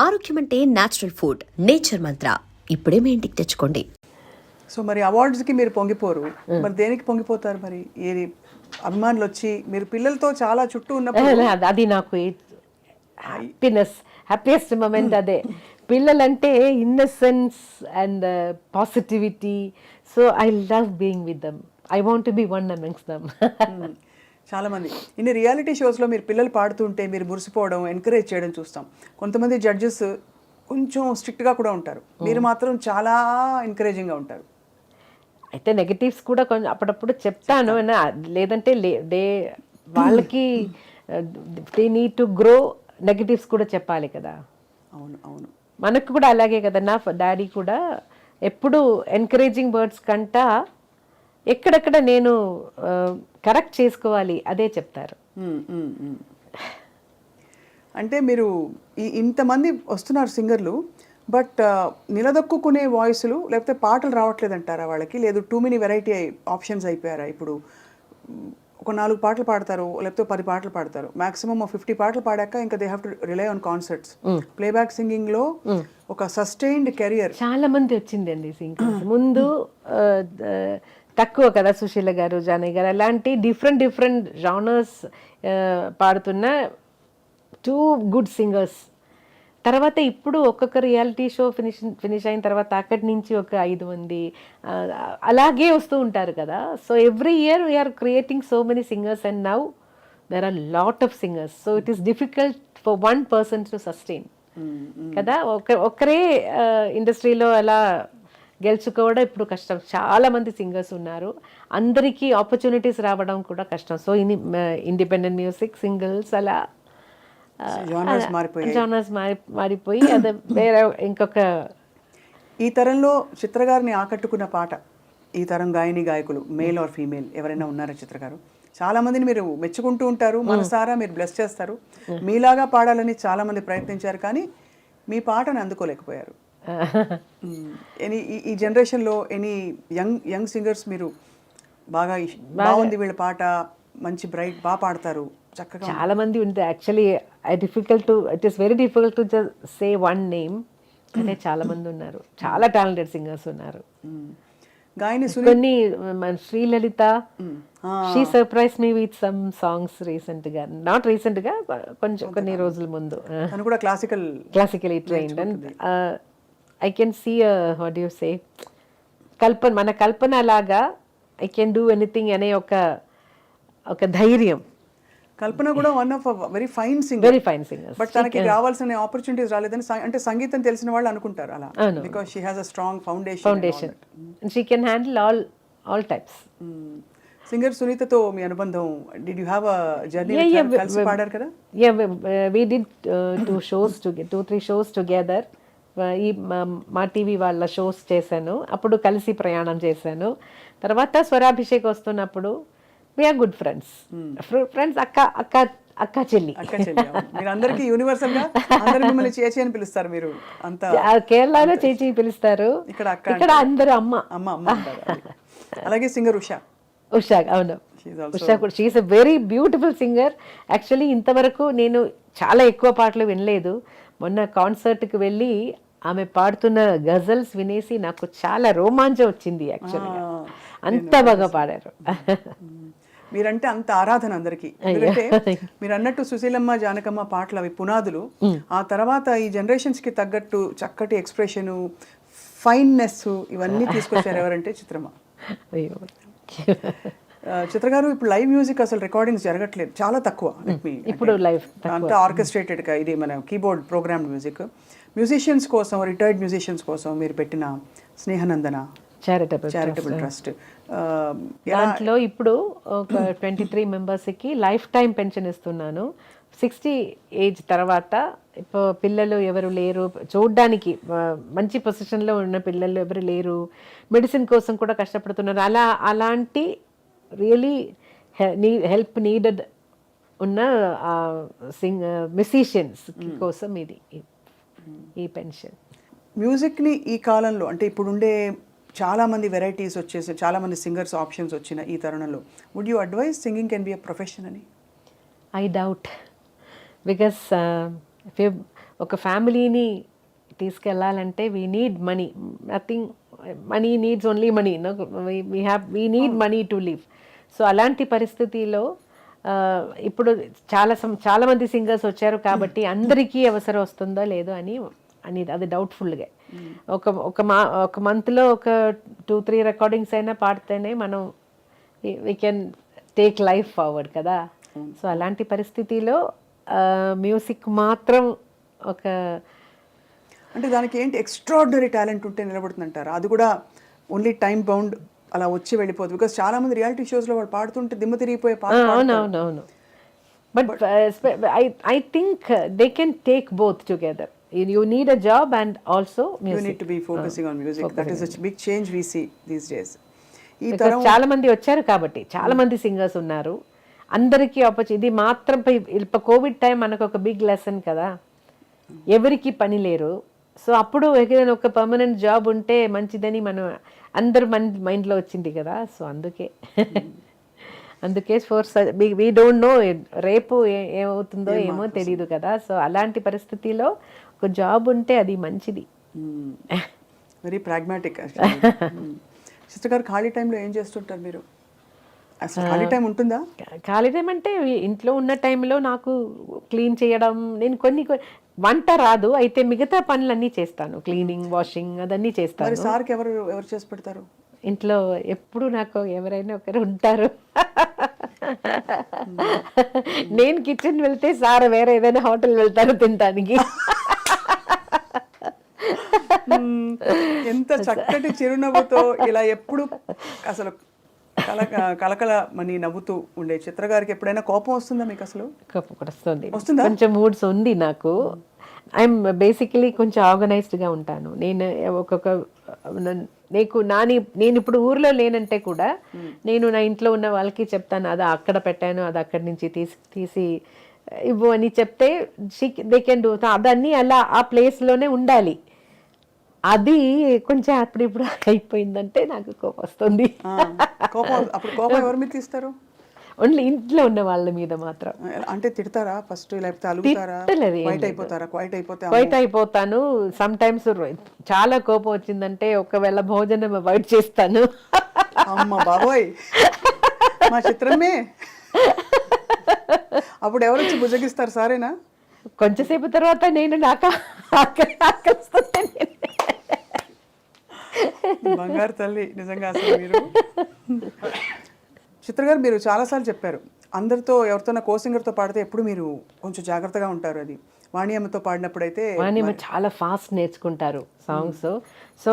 ఆరోగ్యం అంటే natural food, nature మంత్ర. ఇప్పుడే మీ ఇంటికి తెచ్చుకోండి. సో మరి అవార్డ్స్కి మీరు పొంగిపోరు, మరి దేనికి పొంగిపోతారు? మరి ఏది అభిమానులు వచ్చి మీరు పిల్లలతో చాలా చుట్టూ ఉన్నప్పుడు అది నాకు హ్యాపీయెస్ట్ మూమెంట్ అదే. పిల్లలంటే innocence and positivity. So I love being with them. I want to be one amongst them. చాలామంది ఇన్ని రియాలిటీ షోస్లో మీరు పిల్లలు పాడుతుంటే మీరు మురిసిపోవడం, ఎంకరేజ్ చేయడం చూస్తాం. కొంతమంది జడ్జెస్ కొంచెం స్ట్రిక్ట్గా కూడా ఉంటారు, మీరు మాత్రం చాలా ఎంకరేజింగ్గా ఉంటారు. అయితే నెగటివ్స్ కూడా కొంచెం అప్పుడప్పుడు చెప్తాను, లేదంటే వాళ్ళకి they need to grow, negatives కూడా చెప్పాలి కదా. అవును అవును, మనకు కూడా అలాగే కదా. నా డాడీ కూడా ఎప్పుడు ఎంకరేజింగ్ వర్డ్స్ కంటా ఎక్కడెక్కడ నేను కరెక్ట్ చేసుకోవాలి అదే చెప్తారు. అంటే మీరు ఇంతమంది వస్తున్నారు సింగర్లు, బట్ నిలదొక్కునే వాయిస్లు లేకపోతే పాటలు రావట్లేదంటారా వాళ్ళకి? లేదు టూ మెనీ వెరైటీ ఆప్షన్స్ అయిపోయారా? ఇప్పుడు ఒక 4 పాటలు పాడతారు, లేకపోతే 10 పాటలు పాడతారు, మాక్సిమం 50 పాటలు పాడాక ఇంకా they have to rely on concerts. Playback సింగింగ్లో ఒక సస్టైన్డ్ కెరియర్ చాలా మంది వచ్చిందండి సింగర్స్. ముందు తక్కువ కదా, సుశీల గారు, జానయ్య గారు అలాంటి డిఫరెంట్ జానర్స్ పాడుతున్న 2 గుడ్ సింగర్స్. తర్వాత ఇప్పుడు ఒక్కొక్క రియాలిటీ షో ఫినిష్ అయిన తర్వాత అక్కడి నుంచి ఒక 5 మంది అలాగే వస్తూ ఉంటారు కదా. So every year we are creating so many singers and now there are lot of singers. So it is difficult for one person to sustain కదా. ఒకరే ఇండస్ట్రీలో అలా గెలుచుకోవడం ఇప్పుడు కష్టం. చాలా మంది సింగర్స్ ఉన్నారు, అందరికీ ఆపర్చునిటీస్ రావడం కూడా కష్టం. సో ఇండిపెండెంట్ మ్యూజిక్, సింగిల్స్ అలా జానర్స్ మారిపోయి అదే వేరే ఇంకొక. ఈ తరంలో చిత్ర గారిని ఆకట్టుకున్న పాట, ఈ తరం గాయకులు మేల్ ఆర్ ఫీమేల్ ఎవరైనా ఉన్నారా చిత్ర గారు? చాలా మందిని మీరు మెచ్చుకుంటూ ఉంటారు, మనసారా మీరు బ్లెస్ చేస్తారు. మీలాగా పాడాలని చాలా మంది ప్రయత్నించారు, కానీ మీ పాటను అందుకోలేకపోయారు. ఈ జనరేషన్లో ఎనీ యంగ్ సింగర్స్ మీరు బాగుంది వీళ్ళ పాట, మంచి బ్రైట్, బాగా పాడతారు, చక్కగా? చాలా మంది ఉంది actually. It is very difficult to just say one name. అంటే చాలా మంది ఉన్నారు, చాలా టాలెంటెడ్ సింగర్స్ ఉన్నారు. కొన్ని Sri Lalitha, she surprise me with some songs recent గా, నాట్ రీసెంట్ గా, కొన్ని రోజుల ముందు. Classically trained and I can see what do you say, మన కల్పన లాగా I can do anything అనే ఒక ధైర్యం. కల్పన కూడా one of very fine singer, but తనకి రావాల్సిన ఆపర్చునిటీస్ రాలేదని అంటే సంగీతం తెలిసిన వాళ్ళు అనుకుంటారు అలా, because she has a strong foundation and she can handle all types. Singer సునీతతో మీ అనుబంధం, did you have a journey with her? కలిసి పాడారు కదా? We did 2-3 shows together. ఈ మా టీవీ వాళ్ళ షోస్ చేశాను, అప్పుడు కలిసి ప్రయాణం చేశాను. తర్వాత స్వరాభిషేక్ వస్తున్నప్పుడు వీఆర్ గుడ్ ఫ్రెండ్స్. అక్క చెల్లి. మీరు అందరికీ యూనివర్సల్ గా అందరూ మిమ్మల్ని చేచి అని పిలుస్తారు, మీరు అంతా కేరళలో చేచి పిలుస్తారు, ఇక్కడ అందరూ అమ్మ. అలాగే సింగర్ ఉషా, అవును, ఉషా కూడా she is a very beautiful singer. Actually ఇంతవరకు నేను చాలా ఎక్కువ పాటలు వినలేదు. మొన్న కాన్సర్ట్కి వెళ్ళి ఆమె పాడుతున్న గజల్స్ వినేసి నాకు చాలా రోమాంచం వచ్చింది. యాక్చువల్గా అంత బాగా పాడారు. మీరంటే అంత ఆరాధన అందరికీ. ఎందుకంటే మీరు అన్నట్టు సుశీలమ్మ, జానకమ్మ పాటలు అవి పునాదులు. ఆ తర్వాత ఈ జనరేషన్స్ కి తగ్గట్టు చక్కటి ఎక్స్ప్రెషన్, ఫైన్నెస్ ఇవన్నీ తీసుకొచ్చారు ఎవరంటే చిత్రమ్మ. చిత్ర గారు, ఇప్పుడు లైవ్ మ్యూజిక్ అసలు రికార్డింగ్స్ జరగట్లేదు, చాలా తక్కువ. ఇప్పుడు లైవ్ అంతా ఆర్కెస్ట్రేటెడ్గా, ఇది మన కీబోర్డ్ ప్రోగ్రామ్ మ్యూజిక్. మ్యూజిషియన్స్ కోసం, రిటైర్డ్ మ్యూజిషియన్స్ కోసం మీరు పెట్టిన స్నేహనందన చారిటబుల్ ట్రస్ట్, దాంట్లో ఇప్పుడు ఒక 23 మెంబర్స్కి లైఫ్ టైం పెన్షన్ ఇస్తున్నాను. 60 ఏజ్ తర్వాత ఇప్పుడు పిల్లలు ఎవరు లేరు, చూడ్డానికి మంచి పొజిషన్లో ఉన్న పిల్లలు ఎవరు లేరు, మెడిసిన్ కోసం కూడా కష్టపడుతున్నారు, అలాంటి రియలీ హెల్ప్ నీడెడ్ ఉన్న మ్యూజిషియన్స్ కోసం ఇది ఈ పెన్షన్. మ్యూజిక్ని ఈ కాలంలో, అంటే ఇప్పుడుండే చాలామంది వెరైటీస్ వచ్చేసి, చాలామంది సింగర్స్ ఆప్షన్స్ వచ్చిన ఈ తరుణంలో, would you advise singing can be a profession అని? ఐ డౌట్, బికాస్ ఒక ఫ్యామిలీని తీసుకెళ్ళాలంటే we need money, nothing, money needs only money, we need money to live. So అలాంటి పరిస్థితిలో ఇప్పుడు చాలా మంది సింగర్స్ వచ్చారు కాబట్టి అందరికీ అవసరం వస్తుందో లేదో అని అది డౌట్ఫుల్గా. ఒక మంత్లో ఒక 2-3 రికార్డింగ్స్ అయినా పాడితేనే మనం we can take life forward కదా. సో అలాంటి పరిస్థితిలో మ్యూజిక్ మాత్రం ఒక, అంటే దానికి ఏంటి ఎక్స్ట్రాడినరీ టాలెంట్ ఉంటే నిలబడుతుందంటారా? అది కూడా ఓన్లీ టైం బౌండ్ అలా వచ్చి వెళ్ళిపోదు. బికాస్ చాలా మంది రియాలిటీ షోస్లో వాళ్ళు పాడుతుంటే దిమ్మ తిరిగిపోయే పాట. అవునవునవును. But I think they can take both together. You need a job and also music. You need to be focusing on music. That is a big change we see these days. చాలా మంది వచ్చారు కాబట్టి చాలా మంది singers ఉన్నారు, అందరికీ opportunity. ఇది మాత్రం ఇప్పుడు కోవిడ్ టైం మనకు ఒక బిగ్ లెసన్ కదా, ఎవరికి పని లేరు. సో అప్పుడు ఏదైనా ఒక పర్మనెంట్ జాబ్ ఉంటే మంచిదని మనం అందరు మైండ్లో వచ్చింది కదా. సో అందుకే ఫోర్స్ వీ డోంట్ నో రేపు ఏమవుతుందో ఏమో తెలియదు కదా. సో అలాంటి పరిస్థితిలో ఒక జాబ్ ఉంటే అది మంచిది. Very pragmatic. సిస్టర్ గారు ఖాళీ టైంలో ఏం చేస్తుంటారు మీరు? అసలు ఖాళీ టైం ఉంటుందా? ఖాళీ టైం అంటే ఇంట్లో ఉన్న టైంలో నాకు క్లీన్ చేయడం, నేను కొన్ని వంట రాదు అయితే మిగతా పనులన్నీ చేస్తాను, క్లీనింగ్, వాషింగ్ అదన్నీ చేస్తాను. మరి సార్కి ఎవరు చేసి పెడతారు? ఇంట్లో ఎప్పుడు నాకు ఎవరైనా ఒకరు ఉంటారు. నేను కిచెన్ వెళ్తే సార్ వేరే ఏదైనా హోటల్ వెళ్తారు తినడానికి. ఎంత చక్కటి చిరునవ్వుతో ఇలా ఎప్పుడు అసలు కలకల మని నవ్వుతూ ఉండే చిత్ర గారికి ఎప్పుడైనా కోపం వస్తుందా మీకు? అసలు కోపం కూడా వస్తుంది, కొంచెం మూడ్స్ ఉంది నాకు. ఐఎమ్ బేసికలీ కొంచెం ఆర్గనైజ్డ్గా ఉంటాను నేను. నేను ఇప్పుడు ఊర్లో లేనంటే కూడా నేను నా ఇంట్లో ఉన్న వాళ్ళకి చెప్తాను, అది అక్కడ పెట్టాను, అది అక్కడి నుంచి తీసి ఇవ్వు అని చెప్తే దే కెన్ డూ. అదన్నీ అలా ఆ ప్లేస్లోనే ఉండాలి. అది కొంచెం ఇప్పుడు అయిపోయిందంటే నాకు కోపం వస్తుంది. కోపం ఎవరి మీద తీస్తారు? ఓన్లీ ఇంట్లో ఉన్న వాళ్ళ మీద మాత్రం. అంటే తిడతారా ఫస్ట్, లేకపోతే అలుగుతారా? క్వైట్ అయిపోతాను. సమ్ టైమ్స్ చాలా కోపం వచ్చిందంటే ఒకవేళ భోజనం అవాయిడ్ చేస్తాను. అమ్మ బాబోయ్, మా చిత్రమే. అప్పుడు ఎవరు వచ్చి భుజగిస్తారు? సారేనా? కొంచెంసేపు తర్వాత నేను నాకు బంగారు తల్లి నిజంగా. అసలు మీరు చిత్ర గారు, మీరు చాలాసార్లు చెప్పారు అందరితో ఎవరితోనా సింగర్తో పాడితే ఎప్పుడు మీరు కొంచెం జాగ్రత్తగా ఉంటారు. అది వాణియమ్మతో పాడినప్పుడు అయితే వాణియమ్మ చాలా ఫాస్ట్ నేర్చుకుంటారు సాంగ్స్. సో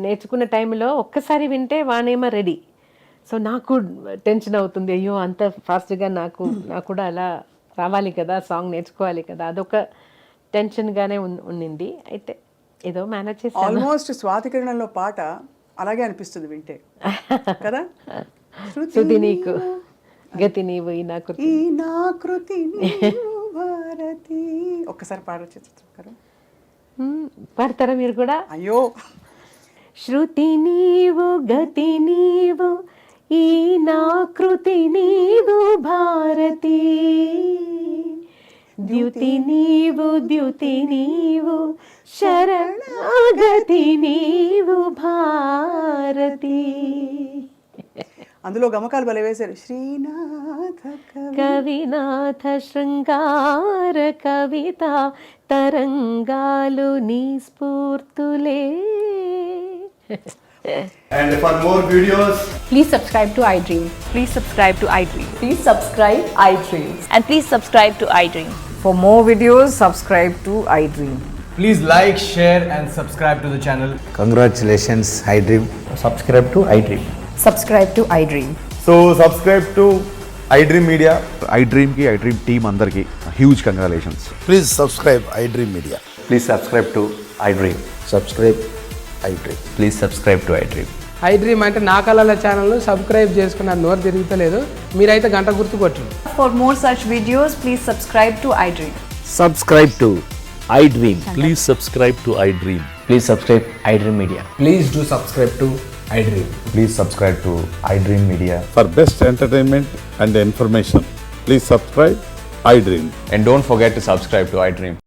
నేర్చుకున్న టైంలో ఒక్కసారి వింటే వాణియమ్మ రెడీ. సో నాకు టెన్షన్ అవుతుంది, అయ్యో అంత ఫాస్ట్గా నాకు కూడా అలా రావాలి కదా, సాంగ్ నేర్చుకోవాలి కదా, అదొక టెన్షన్గానే ఉండింది. అయితే ఏదో మేనేజ్ చేసి ఆల్మోస్ట్ స్వాతి కిరణంలో పాట అలాగే అనిపిస్తుంది వింటే కదా. శృతి నీకు గతి నీవు ఈ నాకృతి భారతి. ఒక్కసారి పాడొచ్చు చిత్రం? పాడతారా మీరు కూడా? అయ్యో. శృతి నీవు గతి నీవు ఈ నాకృతి నీవు భారతి, ద్యుతి నీవు శరణాగతి నీవు భారతి. అందులో గమకాలు భలే వేశారు. శ్రీనాథ కవినాథ శృంగార కవిత తరంగాలు నీ స్ఫూర్తులే. And for more videos, please subscribe to iDream. Please subscribe to iDream. Please subscribe iDream. And please subscribe to iDream. For more videos, subscribe to iDream. please like, share and subscribe to the channel. Congratulations, iDream. Subscribe to iDream. Subscribe to iDream. So subscribe to iDream Media. iDream ki iDream team andarki huge congratulations. Please subscribe iDream Media. Please subscribe to iDream. Subscribe iDream. Please subscribe to iDream. iDream అంటే నా కళల ఛానల్ను subscribe చేసుకున్న నోరు తిరుగుతలేదు, మీరైతే గంట గుర్తు కొట్టండి. For more such videos, please subscribe to iDream. Subscribe to iDream. Please subscribe to iDream. Please subscribe iDream Media. Please do subscribe to iDream. Please subscribe to iDream Media. For best entertainment and information, please subscribe iDream. And don't forget to subscribe to iDream.